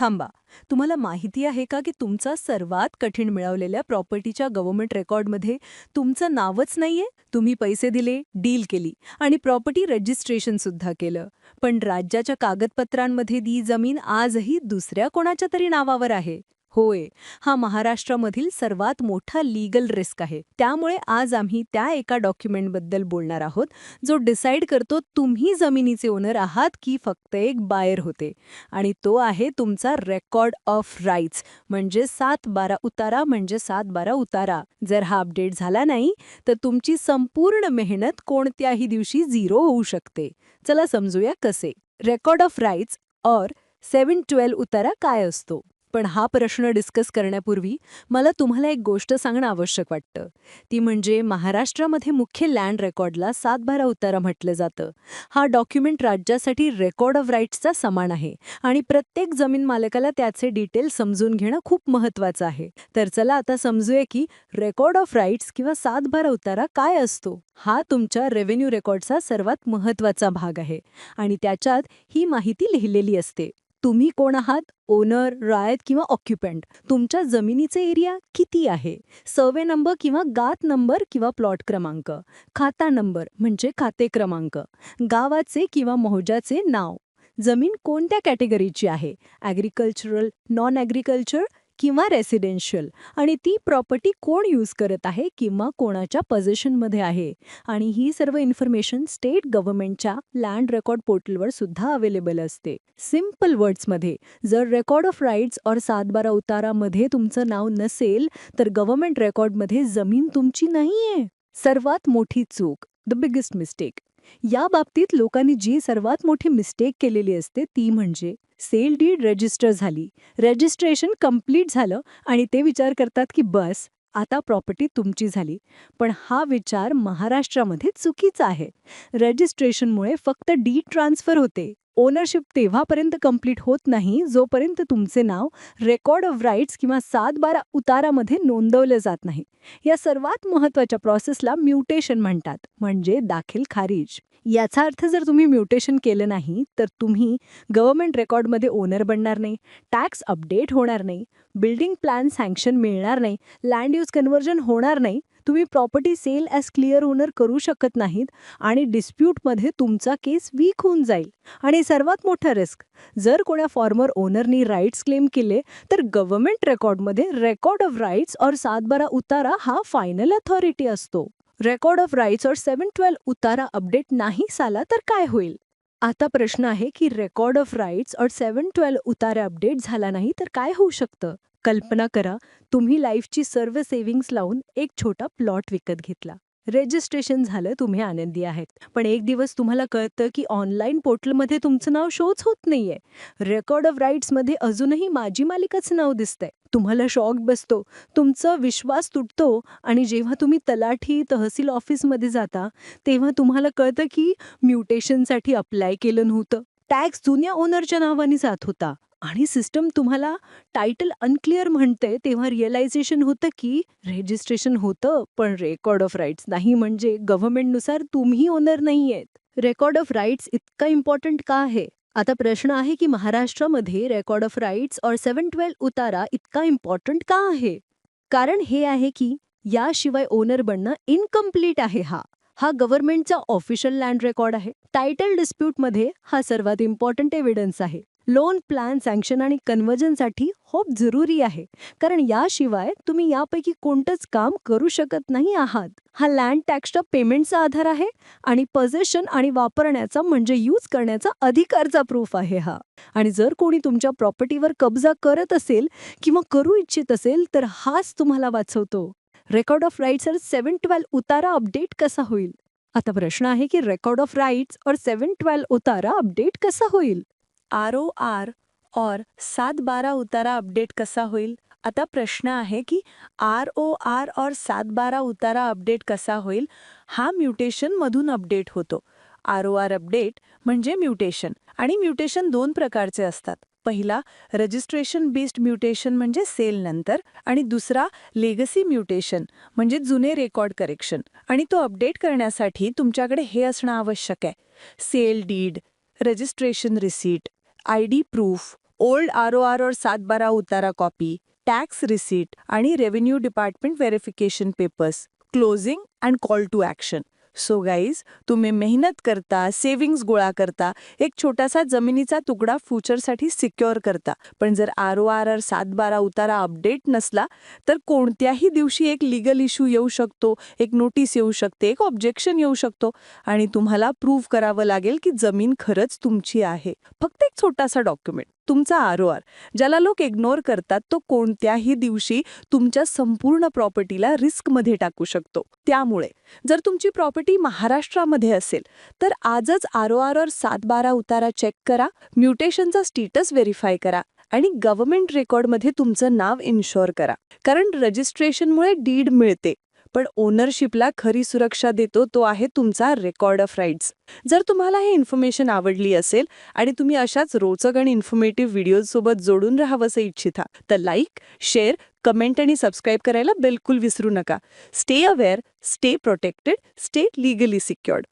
थांबा. तुम्हाला माहिती आहे का की तुमचा सर्वात कठीण मिळवलेल्या प्रॉपर्टीच्या गव्हर्नमेंट रेकॉर्डमध्ये तुमचं नावच नाहीये? तुम्ही पैसे दिले, डील केली आणि प्रॉपर्टी रजिस्ट्रेशन सुद्धा केलं. पण राज्याच्या कागदपत्रांमध्ये ती जमीन आजही दुसऱ्या कोणाच्या तरी नावावर आहे. होय, हा महाराष्ट्रामधील सर्वात मोठा लीगल रिस्क आहे. त्यामुळे आज आम्ही त्या एका डॉक्युमेंटबद्दल बोलणार आहोत, जो डिसाईड करतो तुम्ही जमिनीचे ओनर आहात की फक्त एक बायर होते. आणि तो आहे तुमचा रेकॉर्ड ऑफ राईट्स, म्हणजे 7/12 उतारा म्हणजे 7/12 उतारा. जर हा अपडेट झाला नाही तर तुमची संपूर्ण मेहनत कोणत्याही दिवशी झिरो होऊ शकते. चला समजूया कसे. रेकॉर्ड ऑफ राईट्स और 7/12 उतारा काय असतो? पण हा प्रश्न डिस्कस करण्यापूर्वी मला तुम्हाला एक गोष्ट सांगणं आवश्यक वाटतं. ती म्हणजे महाराष्ट्रामध्ये मुख्य लँड रेकॉर्डला 7/12 उतारा म्हटलं जातं. हा डॉक्युमेंट राज्यासाठी रेकॉर्ड ऑफ राईट्सचा समान आहे आणि प्रत्येक जमीन मालकाला त्याचे डिटेल समजून घेणं खूप महत्त्वाचं आहे. तर चला आता समजूया की रेकॉर्ड ऑफ राईट्स किंवा 7/12 उतारा काय असतो. हा तुमच्या रेव्हेन्यू रेकॉर्डचा सर्वात महत्त्वाचा भाग आहे आणि त्याच्यात ही माहिती लिहिलेली असते. तुम्ही कोण आहात? ओनर, रायत किंवा ऑक्युपंट. तुमच्या जमिनीचे एरिया किती आहे? सर्वे नंबर किंवा गात नंबर किंवा प्लॉट क्रमांक. खाता नंबर म्हणजे खाते क्रमांक. गावाचे किंवा मौजाचे नाव. जमीन कोणत्या कॅटेगरीची आहे? ॲग्रिकल्चरल, नॉन ॲग्रिकल्चर किंवा रेसिडेन्शियल. आणि ती प्रॉपर्टी कोण यूज करत आहे किंवा कोणाच्या पोझिशनमध्ये आहे. आणि ही सर्व इन्फॉर्मेशन स्टेट गव्हर्नमेंटच्या लँड रेकॉर्ड पोर्टलवर सुद्धा अवेलेबल असते. सिम्पल वर्ड्समध्ये, जर रेकॉर्ड ऑफ राईट्स और 7/12 उतारामध्ये तुमचं नाव नसेल तर गव्हर्नमेंट रेकॉर्डमध्ये जमीन तुमची नाहीये. सर्वात मोठी चूक, द बिगेस्ट मिस्टेक. या बाबतीत लोकांनी जी सर्वात मोठी मिस्टेक केलेली असते ती म्हणजे सेल डीड रजिस्टर झाली, रजिस्ट्रेशन कंप्लीट झालं आणि ते विचार करतात की बस आता प्रॉपर्टी तुमची झाली. पण हा विचार महाराष्ट्रामध्ये चुकीचा आहे. रजिस्ट्रेशनमुळे फक्त डीड ट्रान्सफर होते. ओनरशिप तेव्हापर्यंत कंप्लीट होत नाही जोपर्यंत तुमचे नाव रेकॉर्ड ऑफ राईट्स किंवा 7/12 उतारामध्ये नोंदवले जात नाही. या सर्वात महत्त्वाच्या प्रोसेसला म्युटेशन म्हणतात, म्हणजे दाखल खारिज. याचा अर्थ जर तुम्ही म्युटेशन केलं नाही तर तुम्ही गव्हर्नमेंट रेकॉर्डमध्ये ओनर बनणार नाही, टॅक्स अपडेट होणार नाही, बिल्डिंग प्लॅन सँक्शन मिळणार नाही, लँड यूज कन्व्हर्जन होणार नाही, तुम्ही property sale as clear owner करू शकत नाहीत आणि डिस्प्यूटमध्ये तुमचा केस वीक होऊन जाईल. आणि सर्वात मोठा रिस्क, जर कोणा फॉर्मर ओनरनी राईट्स क्लेम केले तर गव्हर्नमेंट रेकॉर्डमध्ये रेकॉर्ड ऑफ राईट्स और 7/12 उतारा हा फायनल अथॉरिटी असतो. रेकॉर्ड ऑफ राईट्स और 7/12 उतारा अपडेट नाही झाला तर काय होईल? आता प्रश्न आहे की रेकॉर्ड ऑफ राईट्स और 7/12 उतारा अपडेट झाला नाही तर काय होऊ शकतं? कल्पना करा, तुम्ही लाईफची सर्व सेव्हिंग्स लावून एक छोटा प्लॉट विकत घेतला. रजिस्ट्रेशन झालं, तुम्ही आनंदी आहेत. पण एक दिवस तुम्हाला कळतं की ऑनलाईन पोर्टलमध्ये तुमचं नाव शोच होत नाहीये. रेकॉर्ड ऑफ राईट्समध्ये अजूनही माझी मालिकाचं नाव दिसतंय. तुम्हाला शॉक बसतो, तुमचा विश्वास तुटतो आणि जेव्हा तुम्ही तलाठी, तहसील ऑफिसमध्ये जाता तेव्हा तुम्हाला कळतं की म्युटेशनसाठी अप्लाय केलं नव्हतं. टॅक्स जुन्या ओनरच्या नावाने जात होता आणि सिस्टम तुम्हाला टायटल अनक्लिअर म्हणते तेव्हा रिअलायझेशन होतं की रजिस्ट्रेशन होतं पण रेकॉर्ड ऑफ राईट्स नाही, म्हणजे गव्हर्नमेंटनुसार तुम्ही ओनर नाहीयेत. रेकॉर्ड ऑफ राईट्स इतका इम्पॉर्टंट का आहे? आता प्रश्न आहे की महाराष्ट्रामध्ये रेकॉर्ड ऑफ राईट्स और 7/12 उतारा इतका इम्पॉर्टंट का आहे? कारण हे आहे की याशिवाय ओनर बनणं इनकम्प्लीट आहे. हा गव्हर्नमेंटचा ऑफिशियल लँड रेकॉर्ड आहे. टायटल डिस्प्यूटमध्ये हा सर्वात इम्पॉर्टंट एव्हिडन्स आहे. लोन प्लॅन सँक्शन आणि कन्व्हर्जनसाठी होप जरुरी आहे, कारण याशिवाय तुम्ही यापैकी कोणतंच काम करू शकत नाही आहात. हा लँड टॅक्सच्या पेमेंटचा आधार आहे आणि पोझेशन आणि वापरण्याचा म्हणजे यूज करण्याचा अधिकारचा प्रूफ आहे हा. आणि जर कोणी तुमच्या प्रॉपर्टीवर कब्जा करत असेल किंवा करू इच्छित असेल तर हाच तुम्हाला वाचवतो. रेकॉर्ड ऑफ राईट्स और 7/12 उतारा अपडेट कसा होईल? आता प्रश्न आहे की रेकॉर्ड ऑफ राईट्स और 7/12 उतारा अपडेट कसा होईल? ROR और 7/12 उतारा अपडेट कसा होईल? आता प्रश्न आहे की ROR और 7/12 उतारा अपडेट कसा होईल? हा म्युटेशन मधून अपडेट होतो. ROR अपडेट म्हणजे म्युटेशन, आणि म्युटेशन 2 प्रकारचे असतात. पहिला रजिस्ट्रेशन बेस्ड म्युटेशन म्हणजे सेल नंतर, आणि दुसरा लेगसी म्युटेशन म्हणजे जुने रेकॉर्ड करेक्शन. आणि तो अपडेट करण्यासाठी तुमच्याकडे हे असणं आवश्यक आहे: sale deed, registration receipt, ID proof, old ROR और 7/12 उतारा कॉपी, टॅक्स रिसीट आणि revenue department verification papers, closing and call to action. So guys, तुम्ही मेहनत करता, सेव्हिंग्ज गोळा करता, एक छोटासा जमिनीचा तुकडा फ्युचरसाठी सिक्युअर करता. पण जर ROR 7/12 उतारा अपडेट नसला तर कोणत्याही दिवशी एक लीगल इश्यू येऊ शकतो, एक नोटीस येऊ शकते, एक ऑब्जेक्शन येऊ शकतो आणि तुम्हाला प्रूव्ह करावं लागेल की जमीन खरंच तुमची आहे. फक्त एक छोटासा डॉक्युमेंट, तुमचा ROR, ज्याला लोक इग्नोर करतात, तो कोणत्याही दिवशी तुमच्या संपूर्ण प्रॉपर्टीला रिस्कमध्ये टाकू शकतो. त्यामुळे जर तुमची प्रॉपर्टी महाराष्ट्रामध्ये असेल तर आजच ROR 7/12 उतारा चेक करा, म्युटेशनचा स्टेटस व्हेरीफाय करा आणि गव्हर्नमेंट रेकॉर्डमध्ये तुमचं नाव इन्शुअर करा. कारण रजिस्ट्रेशनमुळे डीड मिळते, पण ओनरशिपला खरी सुरक्षा देतो तो आहे तुमचा रेकॉर्ड ऑफ राईट्स. जर तुम्हाला हे इन्फॉर्मेशन आवडली असेल आणि तुम्ही अशाच रोचक आणि इन्फॉर्मेटिव्ह व्हिडिओजसोबत जोडून राहावंसं इच्छिता तर लाईक, शेअर, कमेंट आणि सबस्क्राईब करायला बिलकुल विसरू नका. Stay aware, stay protected, stay legally secured.